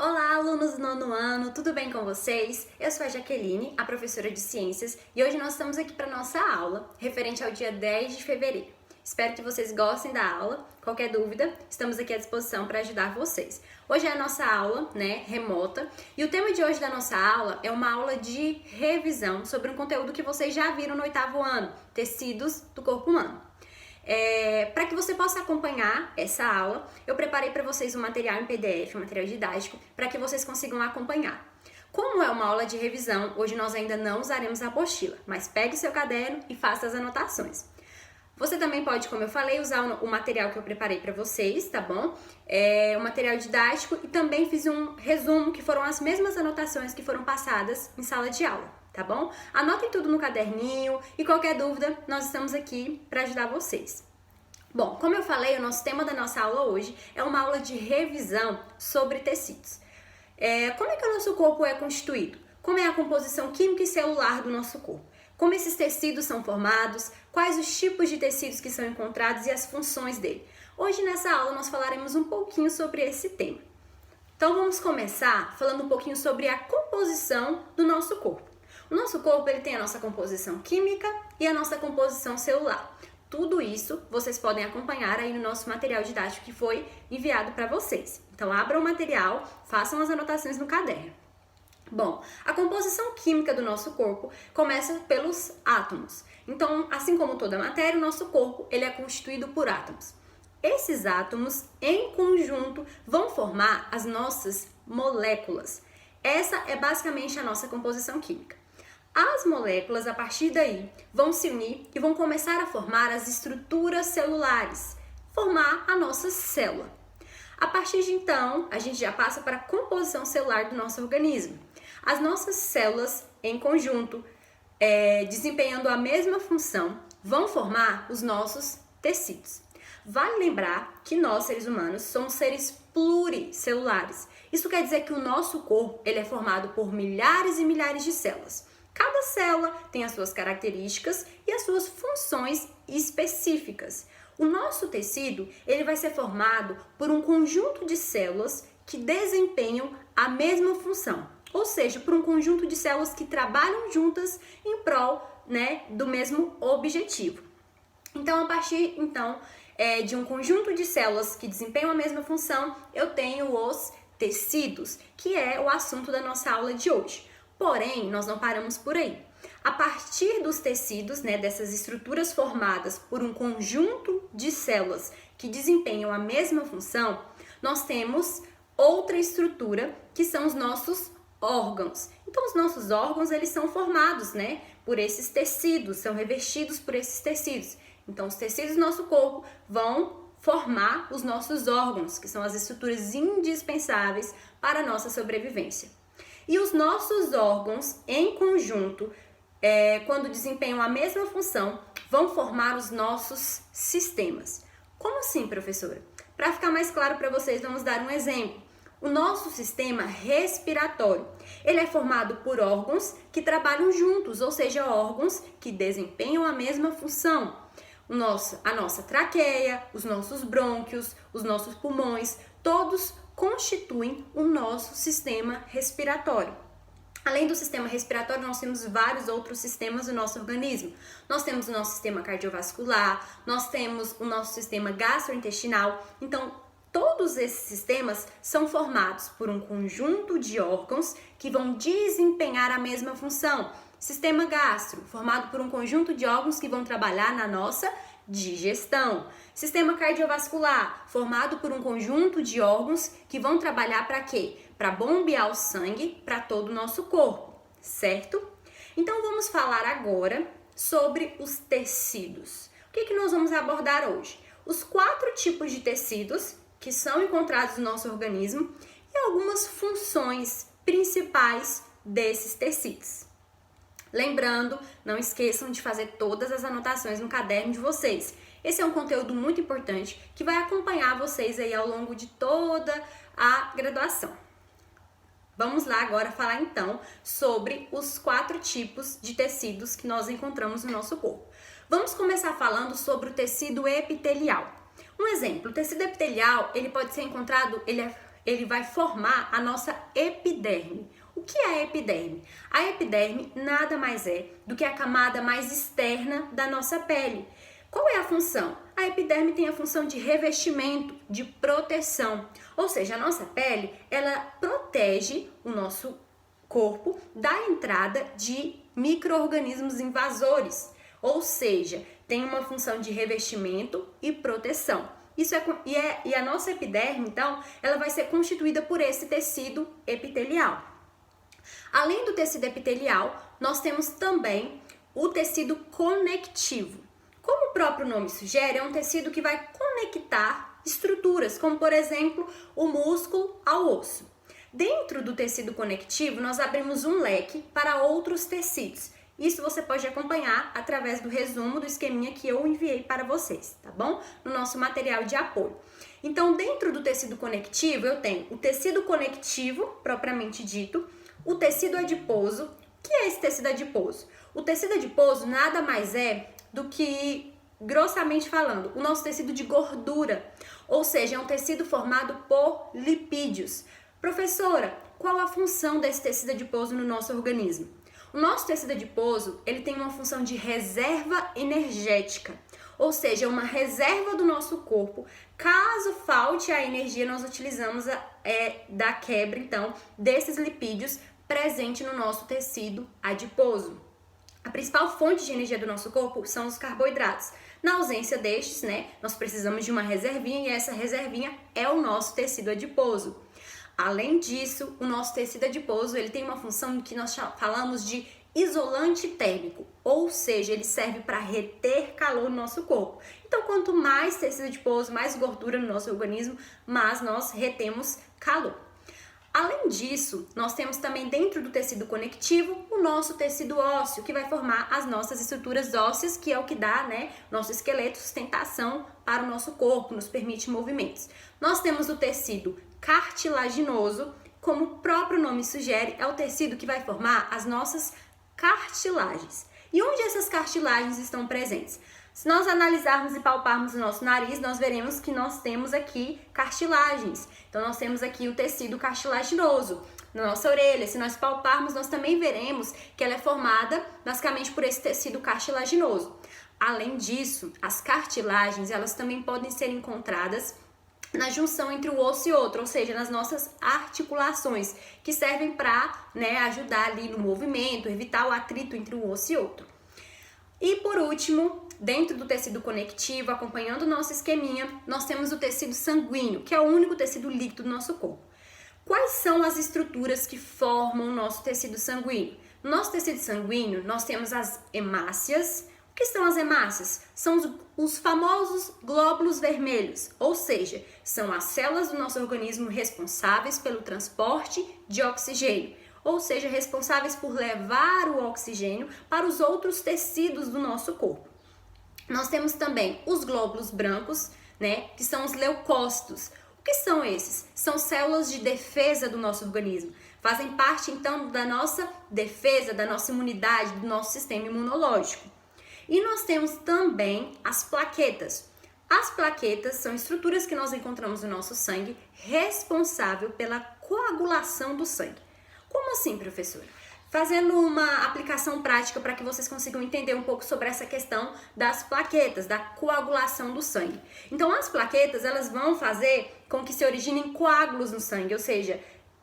Olá, alunos do nono ano, tudo bem com vocês? Eu sou a Jaqueline, a professora de Ciências, e hoje nós estamos aqui para nossa aula, referente ao dia 10 de fevereiro. Espero que vocês gostem da aula. Qualquer dúvida, estamos aqui à disposição para ajudar vocês. Hoje é a nossa aula, remota, e o tema de hoje da nossa aula é uma aula de revisão sobre um conteúdo que vocês já viram no 8º ano, tecidos do corpo humano. Para que você possa acompanhar essa aula, eu preparei para vocês um material em PDF, um material didático, para que vocês consigam acompanhar. Como é uma aula de revisão, hoje nós ainda não usaremos a apostila, mas pegue seu caderno e faça as anotações. Você também pode, como eu falei, usar o material que eu preparei para vocês, tá bom? Um material didático e também fiz um resumo, que foram as mesmas anotações que foram passadas em sala de aula, tá bom? Anotem tudo no caderninho e qualquer dúvida, nós estamos aqui para ajudar vocês. Bom, como eu falei, o nosso tema da nossa aula hoje é uma aula de revisão sobre tecidos. Como é que o nosso corpo é constituído? Como é a composição química e celular do nosso corpo? Como esses tecidos são formados? Quais os tipos de tecidos que são encontrados e as funções dele? Hoje nessa aula nós falaremos um pouquinho sobre esse tema. Então vamos começar falando um pouquinho sobre a composição do nosso corpo. O nosso corpo ele tem a nossa composição química e a nossa composição celular. Tudo isso vocês podem acompanhar aí no nosso material didático que foi enviado para vocês. Então abram o material, façam as anotações no caderno. Bom, a composição química do nosso corpo começa pelos átomos. Então, assim como toda matéria, o nosso corpo ele é constituído por átomos. Esses átomos, em conjunto, vão formar as nossas moléculas. Essa é basicamente a nossa composição química. As moléculas, a partir daí, vão se unir e vão começar a formar as estruturas celulares, formar a nossa célula. A partir de então, a gente já passa para a composição celular do nosso organismo. As nossas células, em conjunto, desempenhando a mesma função, vão formar os nossos tecidos. Vale lembrar que nós, seres humanos, somos seres pluricelulares. Isso quer dizer que o nosso corpo ele é formado por milhares e milhares de células. Cada célula tem as suas características e as suas funções específicas. O nosso tecido ele vai ser formado por um conjunto de células que desempenham a mesma função, ou seja, por um conjunto de células que trabalham juntas em prol, do mesmo objetivo. Então, a partir de um conjunto de células que desempenham a mesma função, eu tenho os tecidos, que é o assunto da nossa aula de hoje. Porém, nós não paramos por aí. A partir dos tecidos, dessas estruturas formadas por um conjunto de células que desempenham a mesma função, nós temos outra estrutura que são os nossos órgãos. Então, os nossos órgãos, eles são formados, por esses tecidos, são revestidos por esses tecidos. Então, os tecidos do nosso corpo vão formar os nossos órgãos, que são as estruturas indispensáveis para a nossa sobrevivência. E os nossos órgãos, em conjunto, quando desempenham a mesma função, vão formar os nossos sistemas. Como assim, professora? Para ficar mais claro para vocês, vamos dar um exemplo. O nosso sistema respiratório, ele é formado por órgãos que trabalham juntos, ou seja, órgãos que desempenham a mesma função. A nossa traqueia, os nossos brônquios, os nossos pulmões, todos constituem o nosso sistema respiratório. Além do sistema respiratório, nós temos vários outros sistemas do nosso organismo. Nós temos o nosso sistema cardiovascular, nós temos o nosso sistema gastrointestinal. Então, todos esses sistemas são formados por um conjunto de órgãos que vão desempenhar a mesma função. Sistema gastro, formado por um conjunto de órgãos que vão trabalhar na nossa digestão. Sistema cardiovascular, formado por um conjunto de órgãos que vão trabalhar para quê? Para bombear o sangue para todo o nosso corpo, certo? Então vamos falar agora sobre os tecidos. O que nós vamos abordar hoje? Os 4 tipos de tecidos que são encontrados no nosso organismo e algumas funções principais desses tecidos. Lembrando, não esqueçam de fazer todas as anotações no caderno de vocês. Esse é um conteúdo muito importante que vai acompanhar vocês aí ao longo de toda a graduação. Vamos lá agora falar então sobre os 4 tipos de tecidos que nós encontramos no nosso corpo. Vamos começar falando sobre o tecido epitelial. Um exemplo, o tecido epitelial, ele pode ser encontrado, ele é ele vai formar a nossa epiderme. O que é a epiderme? A epiderme nada mais é do que a camada mais externa da nossa pele. Qual é a função? A epiderme tem a função de revestimento, de proteção. Ou seja, a nossa pele, ela protege o nosso corpo da entrada de micro-organismos invasores. Ou seja, tem uma função de revestimento e proteção. E a nossa epiderme, então, ela vai ser constituída por esse tecido epitelial. Além do tecido epitelial, nós temos também o tecido conectivo. Como o próprio nome sugere, é um tecido que vai conectar estruturas, como por exemplo, o músculo ao osso. Dentro do tecido conectivo, nós abrimos um leque para outros tecidos. Isso você pode acompanhar através do resumo do esqueminha que eu enviei para vocês, tá bom? No nosso material de apoio. Então, dentro do tecido conectivo, eu tenho o tecido conectivo, propriamente dito, o tecido adiposo. O que é esse tecido adiposo? O tecido adiposo nada mais é do que, grossamente falando, o nosso tecido de gordura, ou seja, é um tecido formado por lipídios. Professora, qual a função desse tecido adiposo no nosso organismo? O nosso tecido adiposo, ele tem uma função de reserva energética, ou seja, uma reserva do nosso corpo. Caso falte a energia, nós utilizamos da quebra, então, desses lipídios presente no nosso tecido adiposo. A principal fonte de energia do nosso corpo são os carboidratos. Na ausência destes, nós precisamos de uma reservinha e essa reservinha é o nosso tecido adiposo. Além disso, o nosso tecido adiposo ele tem uma função que nós falamos de isolante térmico, ou seja, ele serve para reter calor no nosso corpo. Então, quanto mais tecido adiposo, mais gordura no nosso organismo, mais nós retemos calor. Além disso, nós temos também dentro do tecido conectivo o nosso tecido ósseo, que vai formar as nossas estruturas ósseas, que é o que dá, nosso esqueleto, sustentação para o nosso corpo, nos permite movimentos. Nós temos o tecido cartilaginoso, como o próprio nome sugere, é o tecido que vai formar as nossas cartilagens. E onde essas cartilagens estão presentes? Se nós analisarmos e palparmos o nosso nariz, nós veremos que nós temos aqui cartilagens. Então, nós temos aqui o tecido cartilaginoso. Na nossa orelha, se nós palparmos, nós também veremos que ela é formada basicamente por esse tecido cartilaginoso. Além disso, as cartilagens, elas também podem ser encontradas na junção entre o osso e outro, ou seja, nas nossas articulações, que servem para ajudar ali no movimento, evitar o atrito entre um osso e outro. E por último, dentro do tecido conectivo, acompanhando o nosso esqueminha, nós temos o tecido sanguíneo, que é o único tecido líquido do nosso corpo. Quais são as estruturas que formam o nosso tecido sanguíneo? No nosso tecido sanguíneo, nós temos as hemácias. O que são as hemácias? São os famosos glóbulos vermelhos, ou seja, são as células do nosso organismo responsáveis pelo transporte de oxigênio, ou seja, responsáveis por levar o oxigênio para os outros tecidos do nosso corpo. Nós temos também os glóbulos brancos, que são os leucócitos. O que são esses? São células de defesa do nosso organismo. Fazem parte, então, da nossa defesa, da nossa imunidade, do nosso sistema imunológico. E nós temos também as plaquetas. As plaquetas são estruturas que nós encontramos no nosso sangue responsável pela coagulação do sangue. Como assim, professora? Fazendo uma aplicação prática para que vocês consigam entender um pouco sobre essa questão das plaquetas, da coagulação do sangue. Então, as plaquetas, elas vão fazer com que se originem coágulos no sangue, ou seja,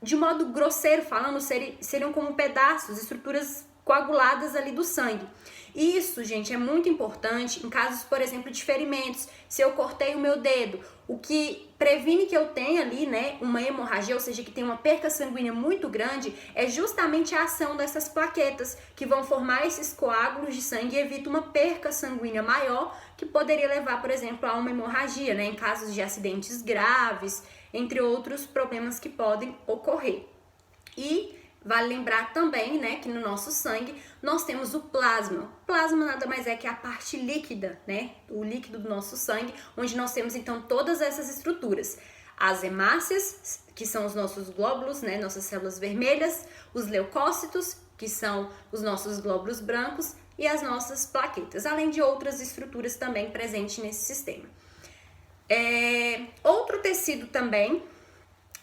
de modo grosseiro falando, seriam como pedaços, estruturas coaguladas ali do sangue. Isso, gente, é muito importante em casos, por exemplo, de ferimentos. Se eu cortei o meu dedo, o que previne que eu tenha ali, uma hemorragia, ou seja, que tem uma perca sanguínea muito grande, é justamente a ação dessas plaquetas, que vão formar esses coágulos de sangue e evita uma perca sanguínea maior, que poderia levar, por exemplo, a uma hemorragia, em casos de acidentes graves, entre outros problemas que podem ocorrer. E vale lembrar também, que no nosso sangue nós temos o plasma. O plasma nada mais é que a parte líquida, o líquido do nosso sangue, onde nós temos então todas essas estruturas. As hemácias, que são os nossos glóbulos, nossas células vermelhas, os leucócitos, que são os nossos glóbulos brancos, e as nossas plaquetas, além de outras estruturas também presentes nesse sistema. Outro tecido também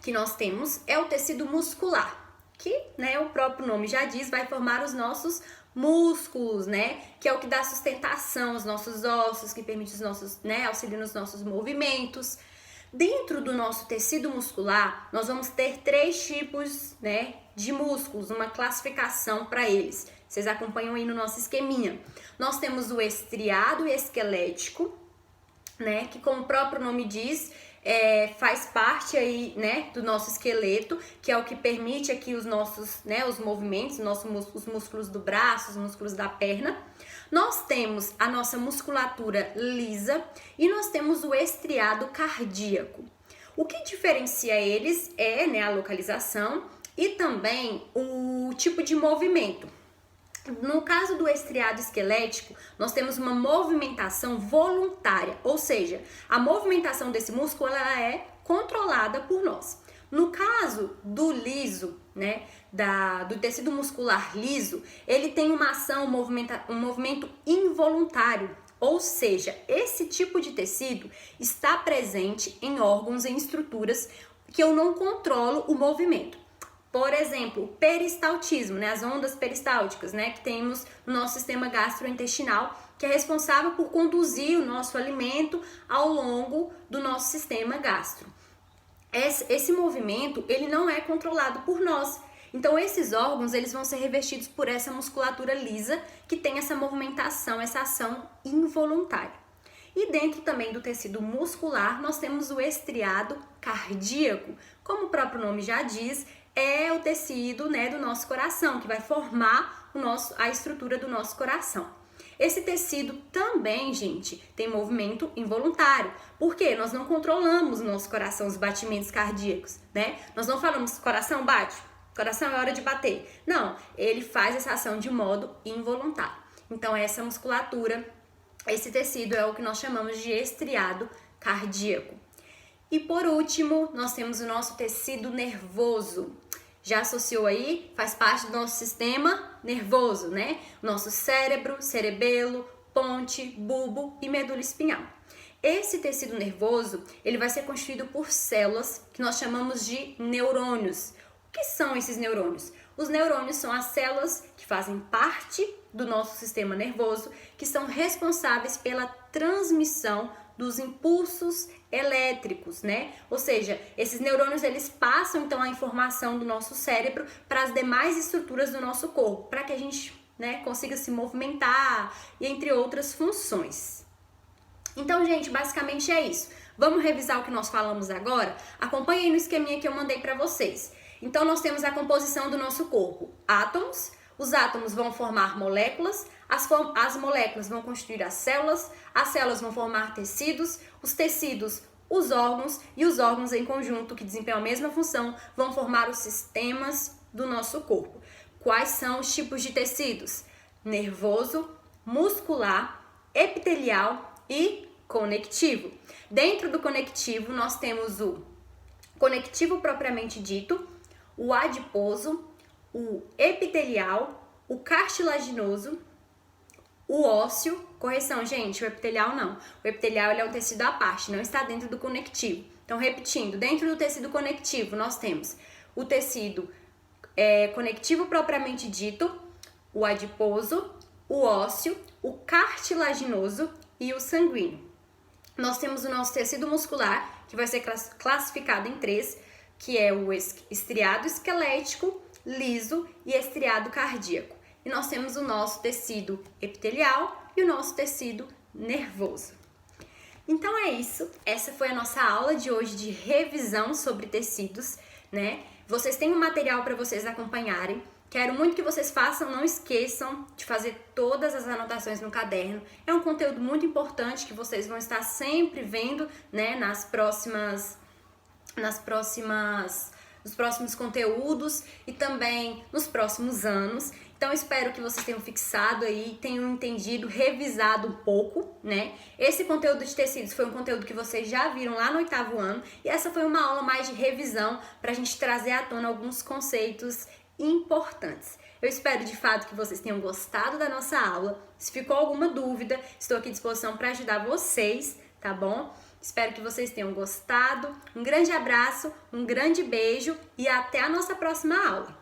que nós temos é o tecido muscular, que, né, o próprio nome já diz, vai formar os nossos músculos, né, que é o que dá sustentação aos nossos ossos, que permite os nossos, né, auxilia nos nossos movimentos. Dentro do nosso tecido muscular, nós vamos ter 3 tipos, né, de músculos, uma classificação para eles. Vocês acompanham aí no nosso esqueminha. Nós temos o estriado esquelético, né, que como o próprio nome diz, faz parte aí, né, do nosso esqueleto, que é o que permite aqui os nossos, né, os movimentos, os músculos do braço, os músculos da perna. Nós temos a nossa musculatura lisa e nós temos o estriado cardíaco. O que diferencia eles é, né, a localização e também o tipo de movimento. No caso do estriado esquelético, nós temos uma movimentação voluntária, ou seja, a movimentação desse músculo ela é controlada por nós. No caso do liso, né, do tecido muscular liso, ele tem uma ação, um movimento involuntário, ou seja, esse tipo de tecido está presente em órgãos, em estruturas que eu não controlo o movimento. Por exemplo, o peristaltismo, né, as ondas peristálticas, né, que temos no nosso sistema gastrointestinal, que é responsável por conduzir o nosso alimento ao longo do nosso sistema gastro. Esse movimento, ele não é controlado por nós. Então, esses órgãos, eles vão ser revestidos por essa musculatura lisa, que tem essa movimentação, essa ação involuntária. E dentro também do tecido muscular, nós temos o estriado cardíaco. Como o próprio nome já diz, é o tecido, né, do nosso coração, que vai formar a estrutura do nosso coração. Esse tecido também, gente, tem movimento involuntário. Por quê? Nós não controlamos o nosso coração, os batimentos cardíacos, né? Nós não falamos, coração bate, coração é hora de bater. Não, ele faz essa ação de modo involuntário. Então, essa musculatura, esse tecido é o que nós chamamos de estriado cardíaco. E por último, nós temos o nosso tecido nervoso. Já associou aí? Faz parte do nosso sistema nervoso, né? Nosso cérebro, cerebelo, ponte, bulbo e medula espinhal. Esse tecido nervoso, ele vai ser constituído por células que nós chamamos de neurônios. O que são esses neurônios? Os neurônios são as células que fazem parte do nosso sistema nervoso, que são responsáveis pela transmissão dos impulsos elétricos, né? Ou seja, esses neurônios eles passam então a informação do nosso cérebro para as demais estruturas do nosso corpo, para que a gente, né, consiga se movimentar e entre outras funções. Então, gente, basicamente é isso. Vamos revisar o que nós falamos agora? Acompanhe aí no esqueminha que eu mandei para vocês. Então, nós temos a composição do nosso corpo. Átomos. Os átomos vão formar moléculas, as moléculas vão constituir as células vão formar tecidos, os tecidos, os órgãos e os órgãos em conjunto, que desempenham a mesma função, vão formar os sistemas do nosso corpo. Quais são os tipos de tecidos? Nervoso, muscular, epitelial e conectivo. Dentro do conectivo, nós temos o conectivo propriamente dito, o adiposo, o epitelial, o cartilaginoso, o ósseo, correção, gente, o epitelial não. O epitelial ele é um tecido à parte, não está dentro do conectivo. Então, repetindo, dentro do tecido conectivo, nós temos o tecido conectivo propriamente dito, o adiposo, o ósseo, o cartilaginoso e o sanguíneo. Nós temos o nosso tecido muscular, que vai ser classificado em 3, que é o estriado esquelético, liso e estriado cardíaco. E nós temos o nosso tecido epitelial e o nosso tecido nervoso. Então é isso, essa foi a nossa aula de hoje de revisão sobre tecidos, né? Vocês têm um material para vocês acompanharem. Quero muito que vocês façam, não esqueçam de fazer todas as anotações no caderno. É um conteúdo muito importante que vocês vão estar sempre vendo, né, nos próximos conteúdos e também nos próximos anos. Então, espero que vocês tenham fixado aí, tenham entendido, revisado um pouco, né? Esse conteúdo de tecidos foi um conteúdo que vocês já viram lá no 8º ano e essa foi uma aula mais de revisão para a gente trazer à tona alguns conceitos importantes. Eu espero de fato que vocês tenham gostado da nossa aula. Se ficou alguma dúvida, estou aqui à disposição para ajudar vocês, tá bom? Espero que vocês tenham gostado. Um grande abraço, um grande beijo e até a nossa próxima aula!